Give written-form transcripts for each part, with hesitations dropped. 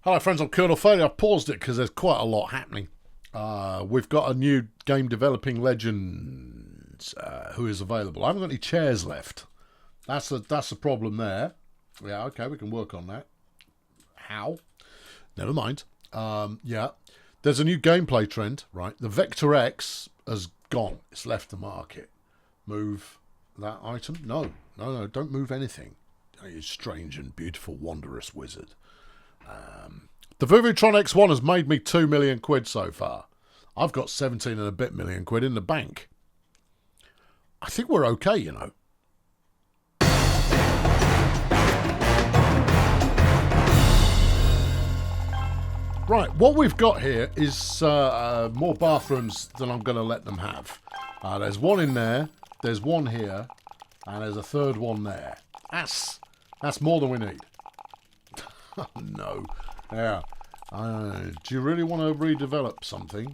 Hello friends, I'm Colonel Failure. I paused it because there's quite a lot happening. We've got a new game developing legend who is available. I haven't got any chairs left. That's the problem there. Yeah, okay, we can work on that. How? Never mind. Yeah, there's a new gameplay trend, right? The Vector X has gone. It's left the market. Move that item? No, don't move anything. You strange and beautiful, wondrous wizard. The Vuvutron X1 has made me 2 million quid so far. I've got 17 and a bit million quid in the bank. I think we're okay, you know. Right, what we've got here is more bathrooms than I'm going to let them have. There's one in there, there's one here, and there's a third one there. That's more than we need. Oh, no. Yeah. Do you really want to redevelop something?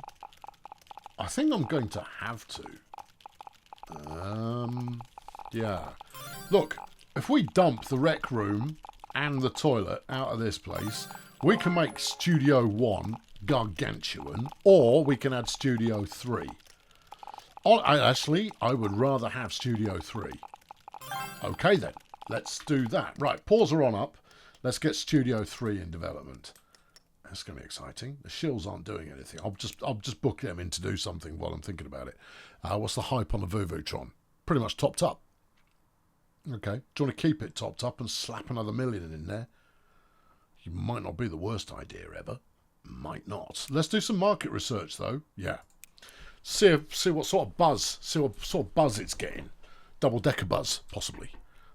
I think I'm going to have to. Yeah. Look, if we dump the rec room and the toilet out of this place, we can make Studio 1 gargantuan, or we can add Studio 3. Actually, I would rather have Studio 3. Okay then, let's do that. Right, pause are on up. Let's get Studio 3 in development. That's going to be exciting. The shills aren't doing anything. I'll just book them in to do something while I'm thinking about it. What's the hype on the Vuvutron? Pretty much topped up. Okay. Do you want to keep it topped up and slap another million in there? It might not be the worst idea ever. Might not. Let's do some market research though. Yeah. See what sort of buzz. See what sort of buzz it's getting. Double-decker buzz, possibly.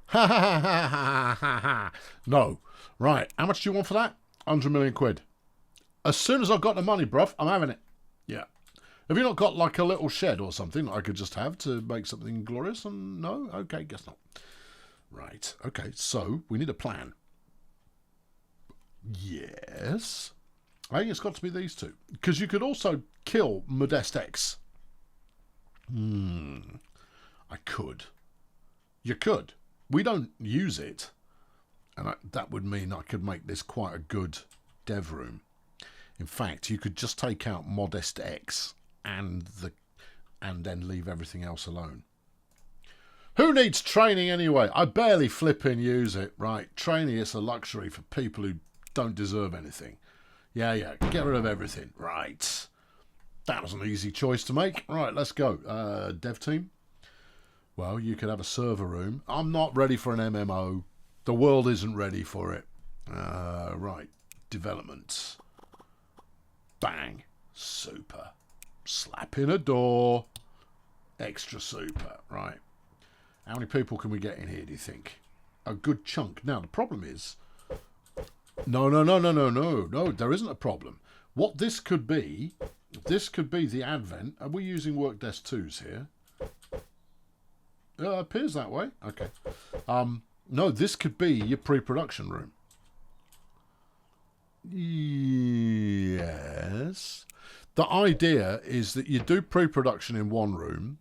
Ha ha ha ha ha ha ha. No. Right. How much do you want for that? 100 million quid. As soon as I've got the money, bruv, I'm having it. Yeah. Have you not got like a little shed or something I could just have to make something glorious? And no? Okay, guess not. Right. Okay, so we need a plan. Yes. I think it's got to be these two. Because you could also kill Modest X. I could. You could. We don't use it. And that would mean I could make this quite a good dev room. In fact, you could just take out Modest X and then leave everything else alone. Who needs training anyway? I barely flipping use it. Right, training is a luxury for people who don't deserve anything. Yeah, get rid of everything. Right. That was an easy choice to make. Right, let's go. Dev team. Well, you could have a server room. I'm not ready for an MMO. The world isn't ready for it. Right. Development. Bang. Super. Slap in a door. Extra super. Right. How many people can we get in here, do you think? A good chunk. Now, the problem is... No. There isn't a problem. What this could be... This could be the advent... Are we using Workdesk 2s here? It appears that way. Okay. No, this could be your pre-production room. Yes. The idea is that you do pre-production in one room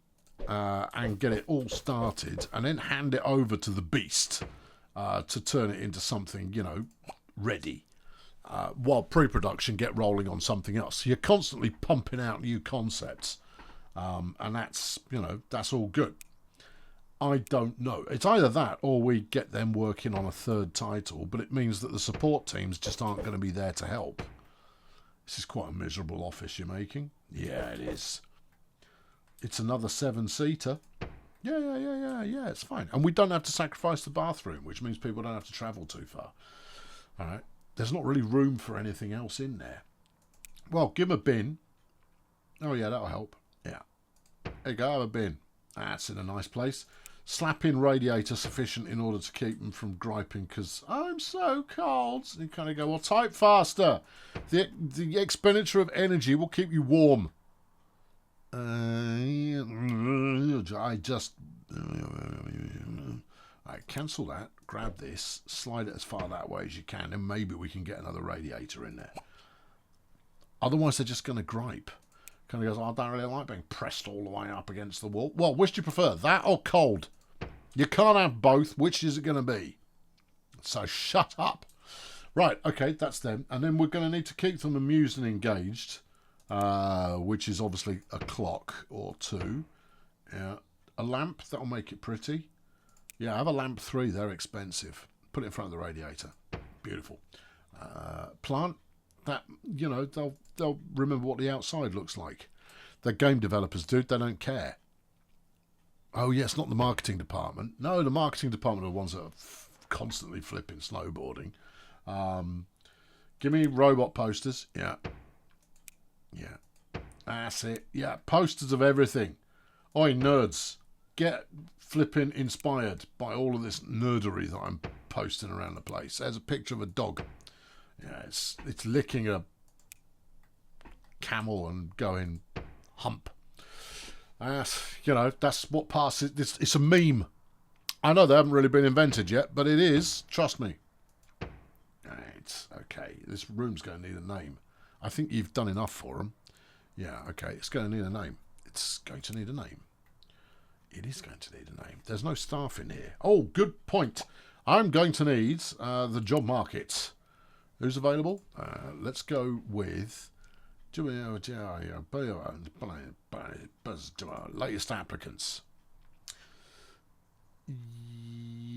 and get it all started and then hand it over to the beast to turn it into something, you know, ready. While pre-production get rolling on something else. You're constantly pumping out new concepts. And that's, you know, that's all good. I don't know. It's either that or we get them working on a third title, but it means that the support teams just aren't going to be there to help. This is quite a miserable office you're making. Yeah, it is. It's another 7-seater. Yeah, it's fine. And we don't have to sacrifice the bathroom, which means people don't have to travel too far. All right. There's not really room for anything else in there. Well, give them a bin. Oh, yeah, that'll help. Yeah. There you go, have a bin. That's in a nice place. Slap in radiator sufficient in order to keep them from griping because I'm so cold. And you kind of go, well, type faster. The expenditure of energy will keep you warm. I cancel that. Grab this. Slide it as far that way as you can. And maybe we can get another radiator in there. Otherwise, they're just going to gripe. Kind of goes, oh, I don't really like being pressed all the way up against the wall. Well, which do you prefer, that or cold? You can't have both. Which is it going to be? So shut up. Right, okay, that's them. And then we're going to need to keep them amused and engaged, which is obviously a clock or two. Yeah, a lamp, that'll make it pretty. Yeah, have a lamp 3, they're expensive. Put it in front of the radiator. Beautiful. Plant, that, you know, they'll remember what the outside looks like. The game developers do, they don't care. Oh, yes, not the marketing department. No, the marketing department are the ones that are constantly flipping snowboarding. Give me robot posters. Yeah. Yeah. That's it. Yeah, posters of everything. Oi, nerds. Get flipping inspired by all of this nerdery that I'm posting around the place. There's a picture of a dog. Yeah, it's licking a camel and going hump. You know, that's what passes. It's a meme. I know they haven't really been invented yet, but it is. Trust me. Right, okay. This room's going to need a name. I think you've done enough for them. Yeah, okay. It's going to need a name. It's going to need a name. It is going to need a name. There's no staff in here. Oh, good point. I'm going to need the job market. Who's available? Let's go with latest applicants.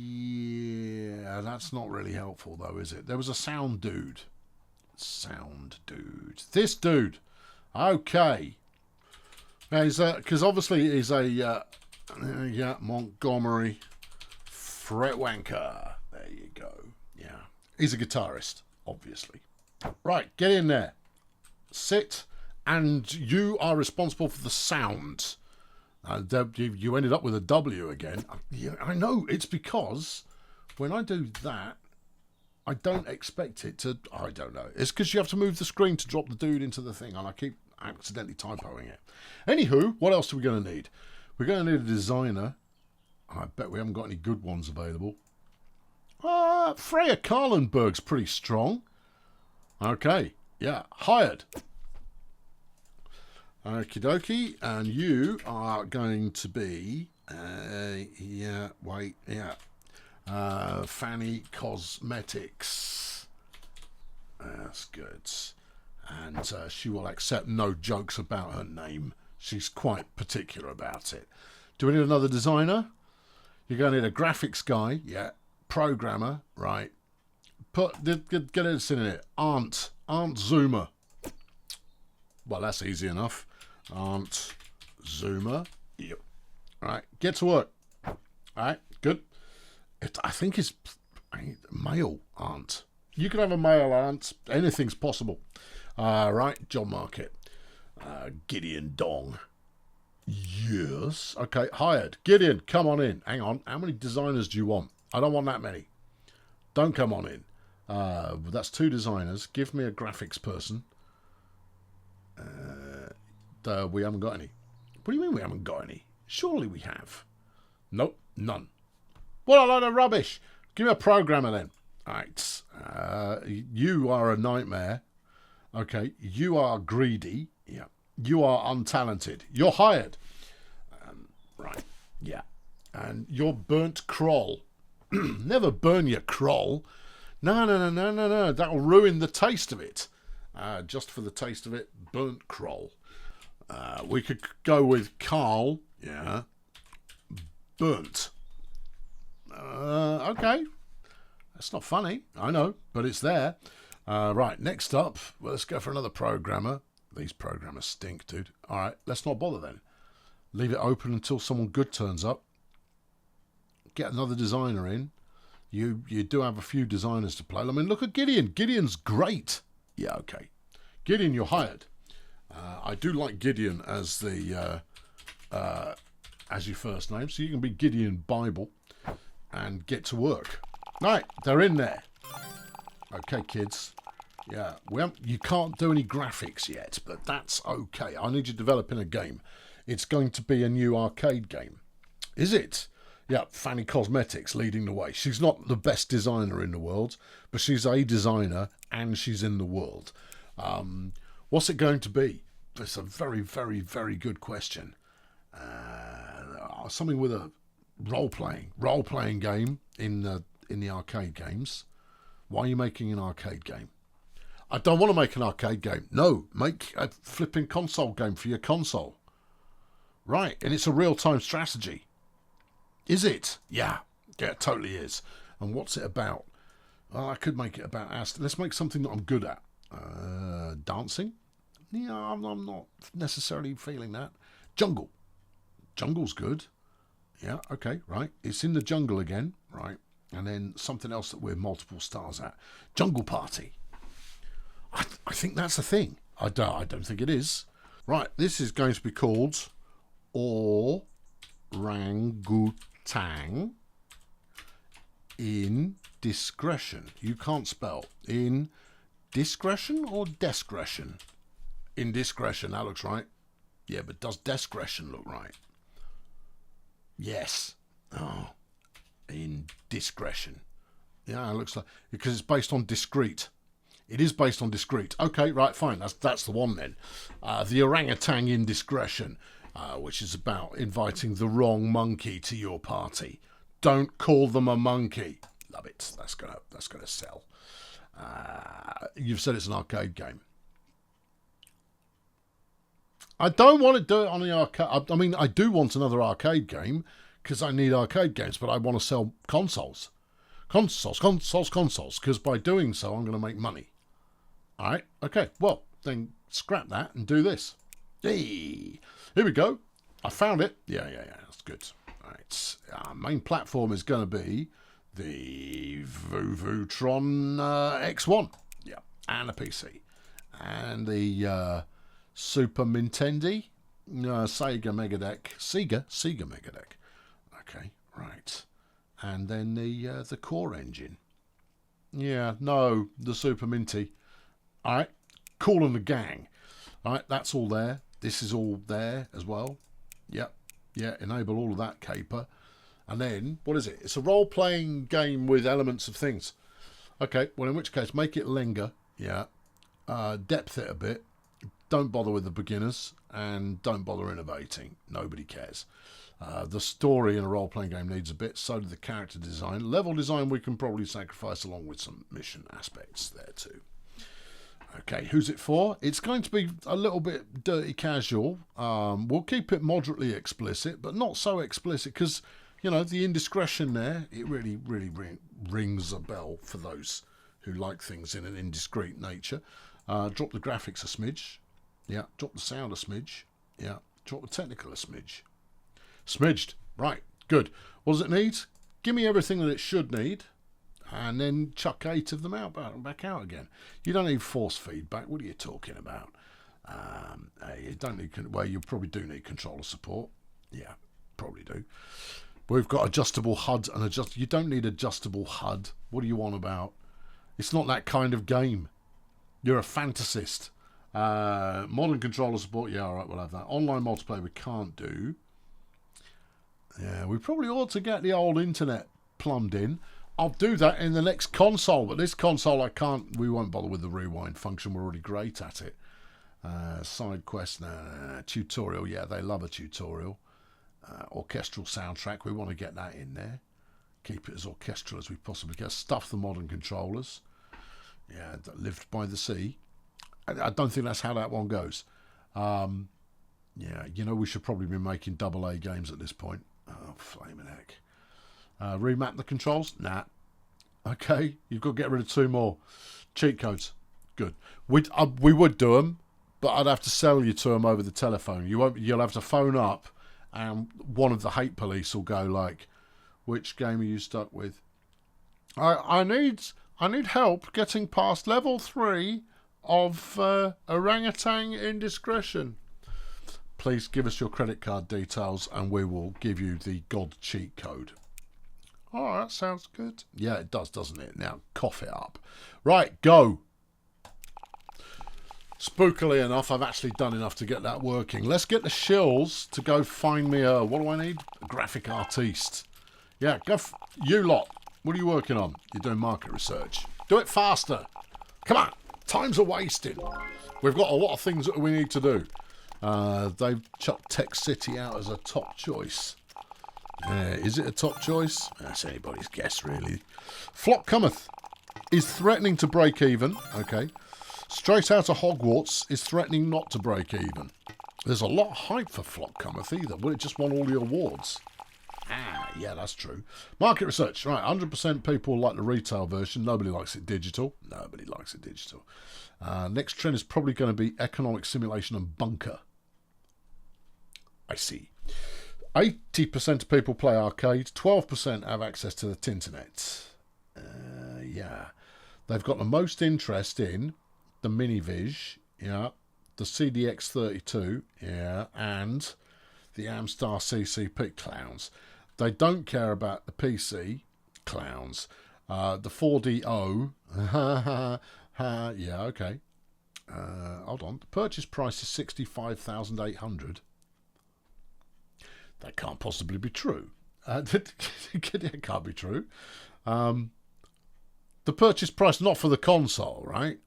Yeah, that's not really helpful though, is it? There was a sound dude. This dude. Okay. Because obviously he's a Montgomery Fretwanker. There you go. Yeah. He's a guitarist, obviously. Right, get in there. Sit, and you are responsible for the sound. You ended up with a W again. I know, it's because when I do that, I don't expect it to... I don't know. It's because you have to move the screen to drop the dude into the thing, and I keep accidentally typoing it. Anywho, what else are we going to need? We're going to need a designer. I bet we haven't got any good ones available. Freya Karlenberg's pretty strong. Okay, yeah, hired. Okie dokie, and you are going to be, Fanny Cosmetics. That's good. And she will accept no jokes about her name. She's quite particular about it. Do we need another designer? You're going to need a graphics guy, yeah. Programmer, right. Get it in it. Aunt Zoomer. Well, that's easy enough. Aunt Zoomer. Yep. All right, get to work. All right, good. I think it's male aunt. You can have a male aunt. Anything's possible. Right, job market. Gideon Dong. Yes. Okay, hired. Gideon, come on in. Hang on. How many designers do you want? I don't want that many. Don't come on in. That's 2 designers. Give me a graphics person. We haven't got any. What do you mean we haven't got any? Surely we have. Nope, none. What a load of rubbish. Give me a programmer then. Right. You are a nightmare. Okay. You are greedy. Yeah. You are untalented. You're hired. Right. Yeah. And you're burnt kroll. Never burn your kroll. No. That'll ruin the taste of it. Just for the taste of it, burnt kroll. We could go with Carl. Yeah. Burnt. Okay. That's not funny. I know, but it's there. Right, next up, well, let's go for another programmer. These programmers stink, dude. All right, let's not bother then. Leave it open until someone good turns up. Get another designer in. You do have a few designers to play. I mean, look at Gideon. Gideon's great. Yeah, okay. Gideon, you're hired. I do like Gideon as the as your first name, so you can be Gideon Bible and get to work. Right, they're in there. Okay, kids. Yeah, you can't do any graphics yet, but that's okay. I need you developing a game. It's going to be a new arcade game. Is it? Yeah, Fanny Cosmetics leading the way. She's not the best designer in the world, but she's a designer and she's in the world. What's it going to be? It's a very, very, very good question. Something with a role-playing game in the arcade games. Why are you making an arcade game? I don't want to make an arcade game. No, make a flipping console game for your console. Right, and it's a real-time strategy. Is it? Yeah, it totally is. And what's it about? Well, I could make it about us. Let's make something that I'm good at. Dancing? Yeah, I'm not necessarily feeling that. Jungle. Jungle's good. Yeah, okay, right. It's in the jungle again, right. And then something else that we're multiple stars at. Jungle Party. I think that's a thing. I don't think it is. Right, this is going to be called Orangutan in Discretion. You can't spell. In Discretion or Discretion? In Discretion, that looks right. Yeah, but does Discretion look right? Yes. Oh, in Discretion. Yeah, it looks like, because it's based on discrete. It is based on discrete. Okay, right, fine. That's the one then. The Orangutan Indiscretion, which is about inviting the wrong monkey to your party. Don't call them a monkey. Love it. That's gonna sell. You've said it's an arcade game. I don't want to do it on the arcade. I mean, I do want another arcade game because I need arcade games, but I want to sell consoles. Consoles, because by doing so, I'm going to make money. All right, okay, well, then scrap that and do this. Hey, here we go. I found it. Yeah, that's good. All right, our main platform is going to be the Vuvutron X1. Yeah, and a PC. And the Super Nintendo, Sega Megadeck. Okay, right. And then the core engine. Yeah, no, the Super Minty. All right, Cool and the Gang. All right, that's all there. This is all there as well. Yep, yeah, enable all of that caper. And then, what is it? It's a role-playing game with elements of things. Okay, well, in which case, make it linger. Yeah, depth it a bit. Don't bother with the beginners and don't bother innovating. Nobody cares. The story in a role-playing game needs a bit, so do the character design. Level design we can probably sacrifice along with some mission aspects there too. Okay, who's it for? It's going to be a little bit dirty casual. We'll keep it moderately explicit, but not so explicit because, you know, the indiscretion there, it really rings a bell for those who like things in an indiscreet nature. Drop the graphics a smidge. Yeah, drop the sound a smidge. Yeah, drop the technical a smidge. Smidged. Right, good. What does it need? Give me everything that it should need, and then chuck 8 of them out, back out again. You don't need force feedback. What are you talking about? You don't need. Well, you probably do need controller support. Yeah, probably do. We've got adjustable HUD and You don't need adjustable HUD. What are you on about? It's not that kind of game. You're a fantasist. Modern controller support. Yeah, all right, we'll have that. Online multiplayer we can't do. Yeah, we probably ought to get the old internet plumbed in. I'll do that in the next console, but this console I can't. We won't bother with the rewind function. We're already great at it. Side quest, tutorial. Yeah, they love a tutorial. Orchestral soundtrack. We want to get that in there. Keep it as orchestral as we possibly can. Stuff the modern controllers. Yeah, that lived by the sea. I don't think that's how that one goes. Yeah, you know, we should probably be making AA games at this point. Oh, flaming heck. Remap the controls? Nah. Okay, you've got to get rid of 2 more. Cheat codes. Good. We would do them, but I'd have to sell you to them over the telephone. You'll have to phone up, and one of the hate police will go like, "Which game are you stuck with?" I need help getting past level 3 of Orangutan Indiscretion. Please give us your credit card details and we will give you the God cheat code. Oh, that sounds good. Yeah, it does, doesn't it? Now, cough it up. Right, go. Spookily enough, I've actually done enough to get that working. Let's get the shills to go find me what do I need? A graphic artiste. Yeah, you lot. What are you working on? You're doing market research. Do it faster. Come on. Time's a wasting. We've got a lot of things that we need to do. They've chucked Tech City out as a top choice. Is it a top choice? That's anybody's guess, really. Flock cometh. is threatening to break even. Okay. Straight Outta Hogwarts is threatening not to break even. There's a lot of hype for Flock Cometh either. Will it just won all the awards? Ah, yeah, that's true. Market research. Right, 100% people like the retail version. Nobody likes it digital. Nobody likes it digital. Next trend is probably going to be economic simulation and bunker. I see. 80% of people play arcade. 12% have access to the Tinternet. Yeah. They've got the most interest in the Minivision, yeah, the CDX32, yeah, and the Amstar CCP clowns. They don't care about the PC clowns. The 4DO, yeah, okay. Hold on. The purchase price is 65,800. That can't possibly be true. It can't be true. The purchase price not for the console, right?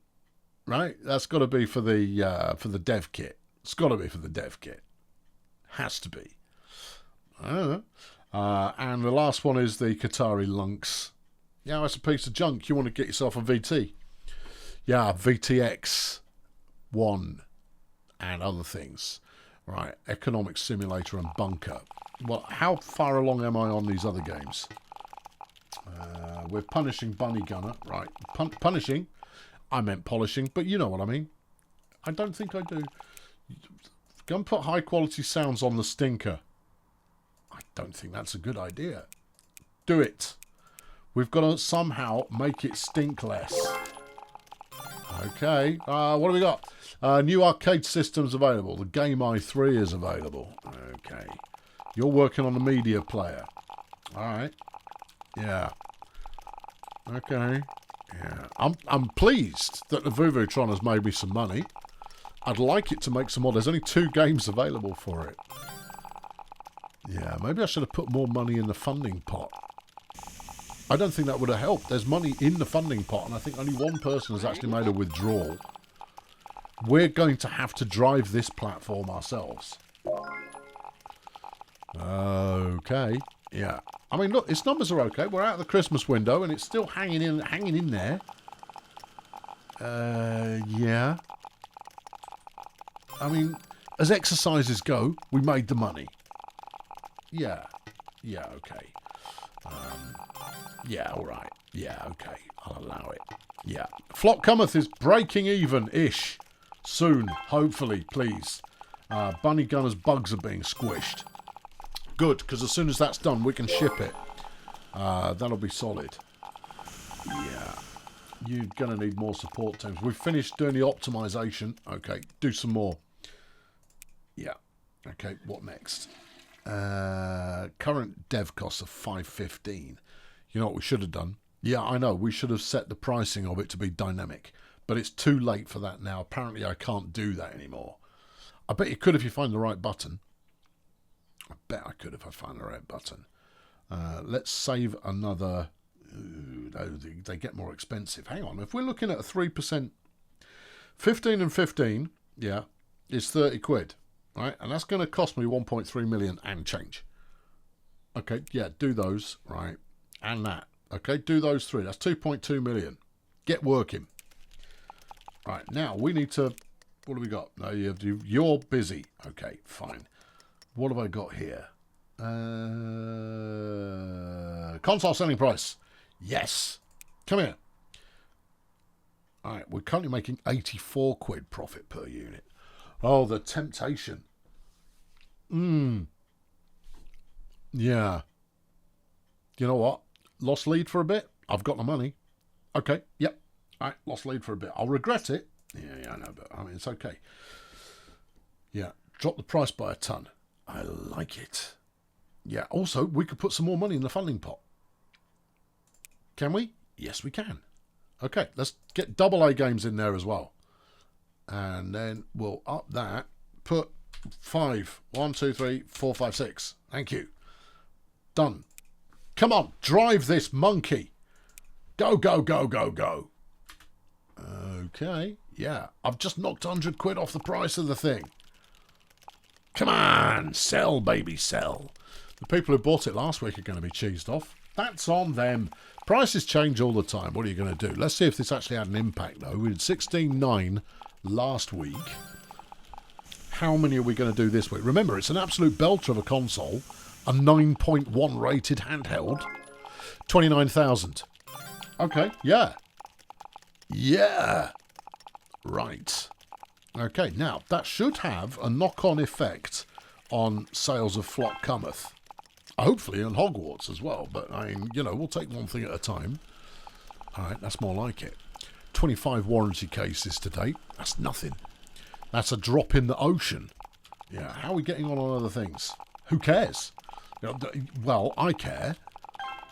Right? That's got to be for the dev kit. It's got to be for the dev kit. Has to be. I don't know. And the last one is the Qatari Lynx. Yeah, it's a piece of junk. You want to get yourself a VT. Yeah, VTX 1 and other things. Right, economic simulator and bunker. Well, how far along am I on these other games? We're punishing Bunny Gunner. Right, punishing. I meant polishing, but you know what I mean. I don't think I do. Go and put high quality sounds on the stinker. I don't think that's a good idea. Do it. We've got to somehow make it stink less. Okay. What do we got? New arcade systems available. The Game i3 is available. Okay. You're working on the media player. Alright. Yeah. Okay. Yeah. I'm pleased that the Vuvutron has made me some money. I'd like it to make some more. There's only 2 games available for it. Yeah, maybe I should have put more money in the funding pot. I don't think that would have helped. There's money in the funding pot, and I think only one person has actually made a withdrawal. We're going to have to drive this platform ourselves. Okay. Yeah. I mean, look, its numbers are okay. We're out of the Christmas window, and it's still hanging in there. Yeah. I mean, as exercises go, we made the money. Yeah. Yeah, okay. Yeah, all right. Yeah, okay. I'll allow it. Yeah. Flock Cometh is breaking even-ish. Soon, hopefully, please. Bunny Gunner's bugs are being squished. Good, because as soon as that's done, we can ship it. That'll be solid. Yeah. You're going to need more support teams. We've finished doing the optimization. Okay, do some more. Yeah. Okay, what next? Current dev costs of 515. You know what we should have done? Yeah, I know. We should have set the pricing of it to be dynamic. But it's too late for that now. Apparently, I can't do that anymore. I bet you could if you find the right button. I bet I could if I find the right button. Let's save another... Ooh, they get more expensive. Hang on. If we're looking at a 3%... 15 and 15, yeah, is 30 quid. Right? And that's going to cost me 1.3 million and change. Okay, yeah, do those. Right. And that. Okay, do those 3. That's 2.2 million. Get working. Right, now we need to... What do we got? No, you're busy. Okay, fine. What have I got here? Console selling price. Yes. Come here. All right, we're currently making 84 quid profit per unit. Oh, the temptation. Yeah. You know what? Lost lead for a bit. I've got the money. Okay, yep. All right, lost lead for a bit. I'll regret it. Yeah, I know, but I mean, it's okay. Yeah, drop the price by a ton. I like it. Yeah, also, we could put some more money in the funding pot. Can we? Yes, we can. Okay, let's get AA games in there as well. And then we'll up that. Put 5. 1, 2, 3, 4, 5, 6. Thank you. Done. Come on, drive this monkey. Go, go, go, go, go. Okay, yeah. I've just knocked 100 quid off the price of the thing. Come on, sell, baby, sell. The people who bought it last week are going to be cheesed off. That's on them. Prices change all the time. What are you going to do? Let's see if this actually had an impact, though. We did 16.9 last week. How many are we going to do this week? Remember, it's an absolute belter of a console. A 9.1 rated handheld. 29,000. Okay, yeah. Yeah. Right. Okay, now, that should have a knock-on effect on sales of Flock Cometh. Hopefully on Hogwarts as well, but I mean, you know, we'll take one thing at a time. Alright, that's more like it. 25 warranty cases to date. That's nothing. That's a drop in the ocean. Yeah, how are we getting on other things? Who cares? You know, well, I care.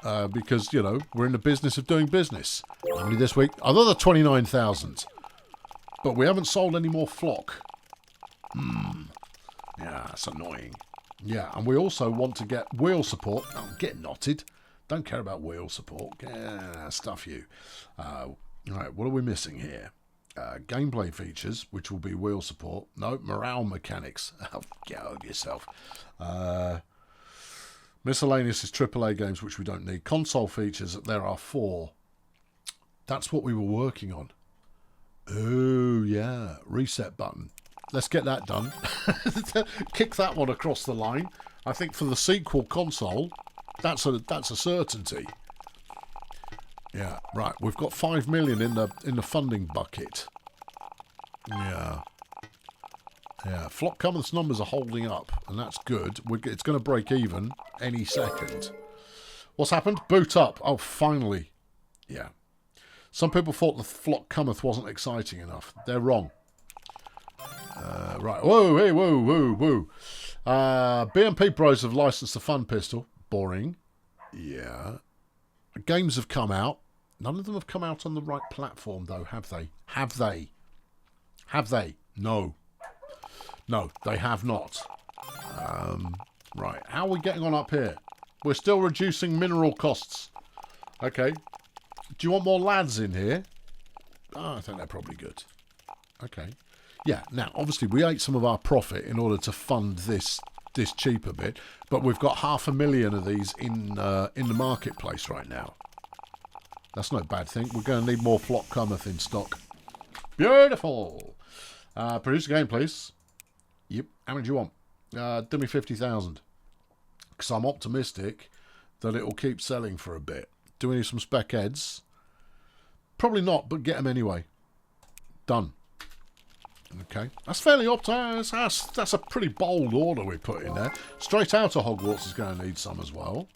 Because, you know, we're in the business of doing business. How many this week? Another 29,000. But we haven't sold any more Flock. Yeah, that's annoying. Yeah, and we also want to get wheel support. Oh, get knotted. Don't care about wheel support. Yeah, stuff you. Right, what are we missing here? Gameplay features, which will be wheel support. No, morale mechanics. Oh, get over yourself. Miscellaneous is AAA games, which we don't need. Console features, there are 4. That's what we were working on. Oh, yeah. Reset button. Let's get that done. Kick that one across the line. I think for the sequel console, that's a certainty. Yeah, right. We've got 5 million in the funding bucket. Yeah. Yeah, Flock Cometh's numbers are holding up, and that's good. It's going to break even any second. What's happened? Boot up. Oh, finally. Yeah. Some people thought the Flock Cometh wasn't exciting enough. They're wrong. Right. Whoa, hey, whoa, whoa, whoa. BMP Bros have licensed the Fun Pistol. Boring. Yeah. Games have come out. None of them have come out on the right platform, though, have they? Have they? Have they? No. No, they have not. Right. How are we getting on up here? We're still reducing mineral costs. Okay. Do you want more lads in here? Oh, I think they're probably good. Okay. Yeah, now, obviously, we ate some of our profit in order to fund this cheaper bit, but we've got 500,000 of these in the marketplace right now. That's no bad thing. We're going to need more Flock Cometh in stock. Beautiful! Produce a game, please. Yep. How many do you want? Do me 50,000. Because I'm optimistic that it will keep selling for a bit. Do we need some spec heads? Probably not, but get them anyway. Done. Okay. That's fairly optimistic. That's a pretty bold order we put in there. Straight out of Hogwarts is going to need some as well.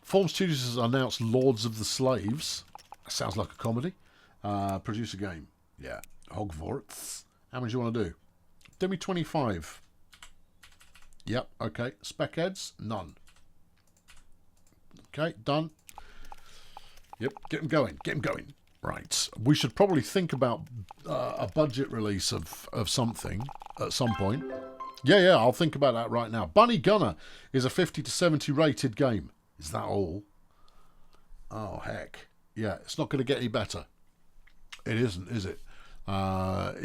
Form Studios has announced Lords of the Slaves. That sounds like a comedy. Produce a game. Yeah. Hogwarts. How many do you want to do? Do me 25. Yep, okay. Spec heads? None. Okay, done. Yep, get them going. Get them going. Right. We should probably think about a budget release of something at some point. Yeah, I'll think about that right now. Bunny Gunner is a 50 to 70 rated game. Is that all? Oh, heck. Yeah, it's not going to get any better. It isn't, is it?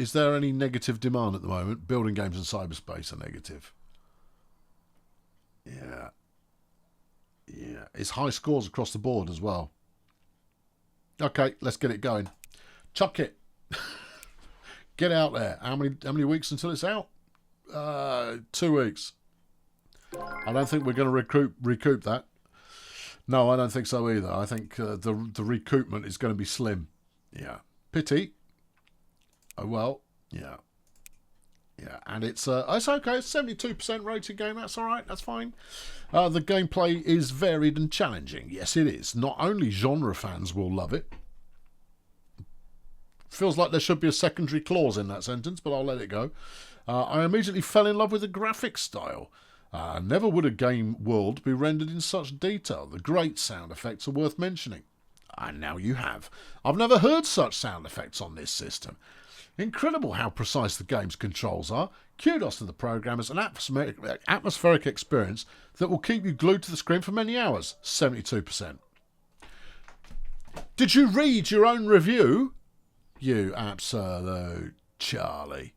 Is there any negative demand at the moment? Building games in cyberspace are negative. Yeah. Yeah. It's high scores across the board as well. Okay, let's get it going. Chuck it. Get out there. How many weeks until it's out? 2 weeks. I don't think we're going to recoup that. No, I don't think so either. I think the recoupment is going to be slim. Yeah. Pity. Oh, well, yeah. Yeah, and it's okay. It's 72% rated game. That's all right. That's fine. The gameplay is varied and challenging. Yes, it is. Not only genre fans will love it. Feels like there should be a secondary clause in that sentence, but I'll let it go. I immediately fell in love with the graphic style. Never would a game world be rendered in such detail. The great sound effects are worth mentioning. And now you have. I've never heard such sound effects on this system. Incredible how precise the game's controls are. Kudos to the programmers, an atmospheric experience that will keep you glued to the screen for many hours. 72%. Did you read your own review? You absolute Charlie.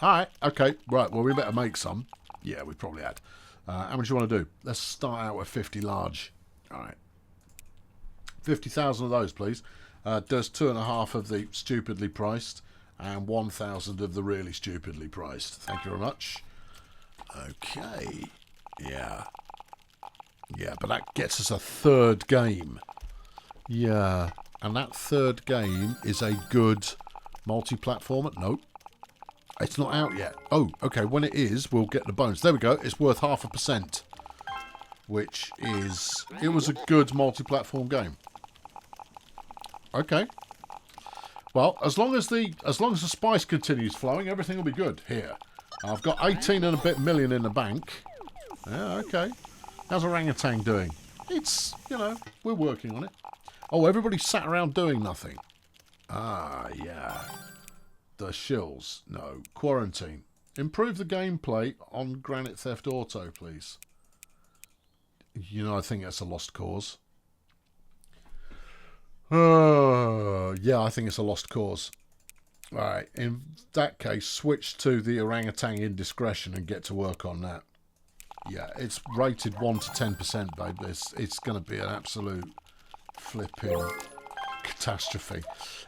Alright, okay, right, well we better make some. Yeah, we probably had. How much do you want to do? Let's start out with 50 large. Alright. 50,000 of those, please. Does 2.5 of the stupidly priced and 1,000 of the really stupidly priced. Thank you very much. Okay. Yeah. Yeah, but that gets us a third game. Yeah. And that third game is a good multi-platformer. Nope. It's not out yet. Oh, okay. When it is, we'll get the bonus. There we go. It's worth 0.5%. Which is... It was a good multi-platform game. Okay. Well, as long as the spice continues flowing, everything will be good here. I've got 18 and a bit million in the bank. Yeah, okay. How's orangutan doing? It's, you know, we're working on it. Oh, everybody sat around doing nothing. Ah, yeah. The shills. No. Quarantine. Improve the gameplay on Granite Theft Auto, please. You know, I think that's a lost cause. Yeah, I think it's a lost cause. Alright, in that case, switch to the orangutan indiscretion and get to work on that. Yeah, it's rated 1 to 10%, babe. It's going to be an absolute flipping catastrophe.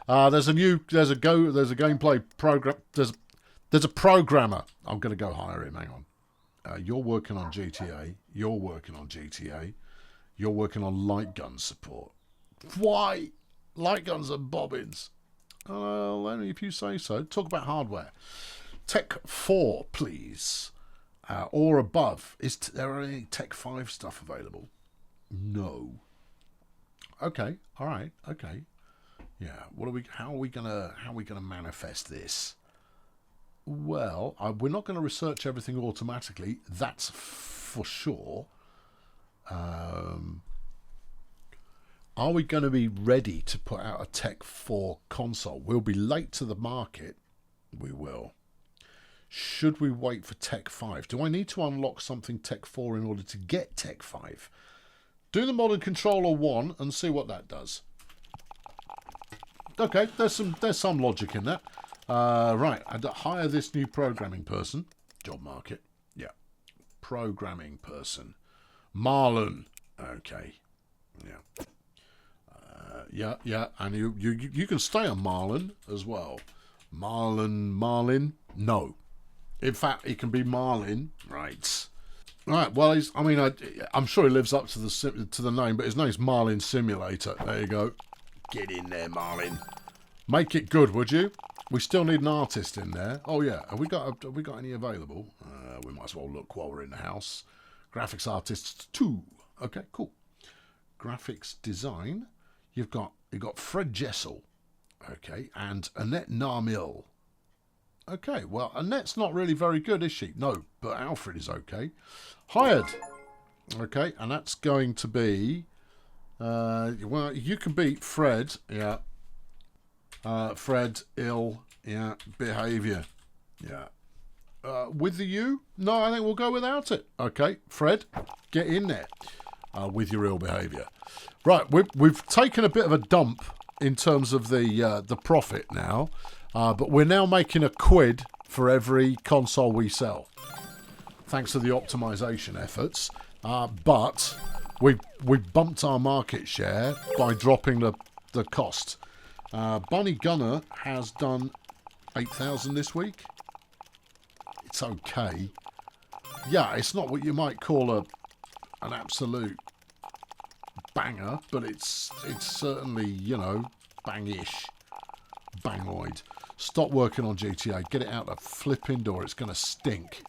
There's a gameplay program. There's a programmer. I'm going to go hire him. Hang on. You're working on GTA. You're working on GTA. You're working on light gun support. Why? Light guns and bobbins. Only if you say so. Talk about hardware. Tech 4, please. Or above. Is there any Tech 5 stuff available? No. Okay. All right. Okay. Yeah. How are we gonna manifest this? Well, we're not going to research everything automatically. That's for sure. Are we going to be ready to put out a Tech 4 console? We'll be late to the market. We will. Should we wait for Tech 5? Do I need to unlock something Tech 4 in order to get Tech 5? Do the modern controller 1 and see what that does. Okay, there's some logic in that. Right, I'd hire this new programming person. Job market. Yeah. Programming person. Marlon. Okay. Yeah. Yeah, and you can stay on Marlon as well. Marlin? No. In fact, it can be Marlin. Right. Right, well, I'm sure he lives up to the name, but his name's Marlin Simulator. There you go. Get in there, Marlin. Make it good, would you? We still need an artist in there. Oh, yeah. Have we got any available? We might as well look while we're in the house. Graphics artists 2. Okay, cool. Graphics design. You've got Fred Jessel. Okay, and Annette Narmil. Okay, well, Annette's not really very good, is she? No, but Alfred is okay. Hired. Okay, and that's going to be... well, you can beat Fred. Yeah. Fred, ill. Yeah. Behaviour. Yeah. With the U? No, I think we'll go without it. Okay, Fred, get in there with your ill behaviour. Right, we've taken a bit of a dump in terms of the profit now, but we're now making a quid for every console we sell, thanks to the optimization efforts. But we've bumped our market share by dropping the cost. Bunny Gunner has done 8,000 this week. It's okay. Yeah, it's not what you might call an absolute banger, but it's certainly, you know, bangish. Bangoid. Stop working on GTA. Get it out the flipping door. It's going to stink.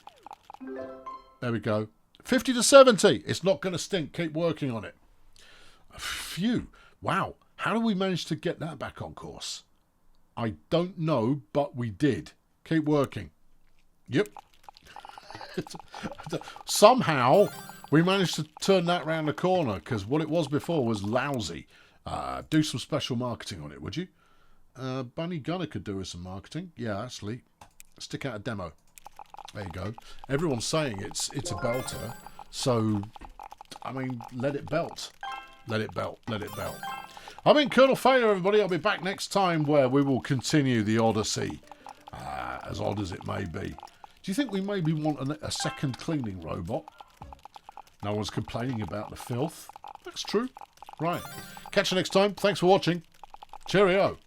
There we go. 50 to 70. It's not going to stink. Keep working on it. Phew. Wow. How did we manage to get that back on course? I don't know, but we did. Keep working. Yep. Somehow we managed to turn that round the corner, because what it was before was lousy. Do some special marketing on it, would you? Bunny Gunner could do with some marketing. Yeah, actually. Stick out a demo. There you go. Everyone's saying it's a belter. So, I mean, let it belt. Let it belt. Let it belt. I've been Colonel Failure, everybody. I'll be back next time where we will continue the Odyssey. As odd as it may be. Do you think we maybe want a second cleaning robot? No one's complaining about the filth. That's true. Right. Catch you next time. Thanks for watching. Cheerio.